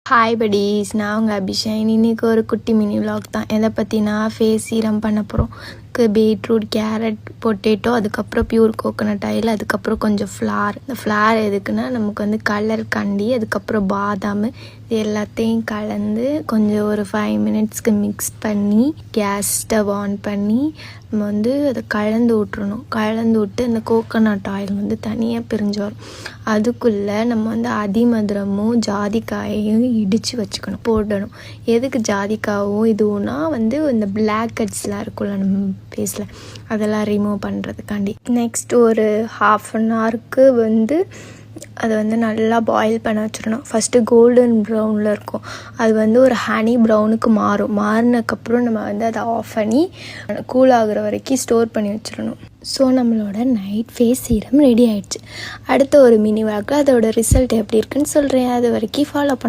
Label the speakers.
Speaker 1: Hi buddies, நான் உங்கள் அபிஷேக். இன்றைக்கி ஒரு குட்டி மினி vlog தான். எதை பற்றினா ஃபேஸ் சீரம் பண்ண போகிறோம். பீட்ரூட், கேரட், பொட்டேட்டோ, அதுக்கப்புறம் பியூர் கோகோனட் ஆயில், அதுக்கப்புறம் கொஞ்சம் ஃப்ளார். இந்த ஃப்ளார் எதுக்குன்னா நமக்கு வந்து கலர் கண்டி, அதுக்கப்புறம் பாதாம், இது எல்லாத்தையும் கலந்து கொஞ்சம் ஒரு 5 minutesக்கு மிக்ஸ் பண்ணி கேஸ் ஸ்டவ் ஆன் பண்ணி நம்ம வந்து அதை கலந்து விட்டுறணும். கலந்து விட்டு இந்த கோகோனட் ஆயில் வந்து தனியாக பிரிஞ்சு வரும். அதுக்குள்ளே நம்ம வந்து அதிமதுரமும் ஜாதிக்காயையும் இடித்து வச்சுக்கணும், போடணும். எதுக்கு ஜாதிக்காவும் இதுவும்னா வந்து இந்த பிளாக் ஹெட்ஸ்லாம் இருக்கும்ல நம்ம ஃபேஸில், அதெல்லாம் ரிமூவ் பண்ணுறதுக்காண்டி. நெக்ஸ்ட் ஒரு 1/2 hourக்கு வந்து அதை வந்து நல்லா பாயில் பண்ண வச்சிடணும். ஃபஸ்ட்டு கோல்டன் ப்ரௌனில் இருக்கும், அது வந்து ஒரு ஹனி ப்ரௌனுக்கு மாறினதுக்கப்புறம் நம்ம வந்து அதை ஆஃப் பண்ணி கூல் ஆகுற வரைக்கும் ஸ்டோர் பண்ணி வச்சிடணும். ஸோ நம்மளோட நைட் ஃபேஸ் சீரம் ரெடி ஆகிடுச்சு. அடுத்த ஒரு மினி வாக்கில் அதோட ரிசல்ட் எப்படி இருக்குன்னு சொல்கிறேன். அது வரைக்கும் ஃபாலோ பண்ண.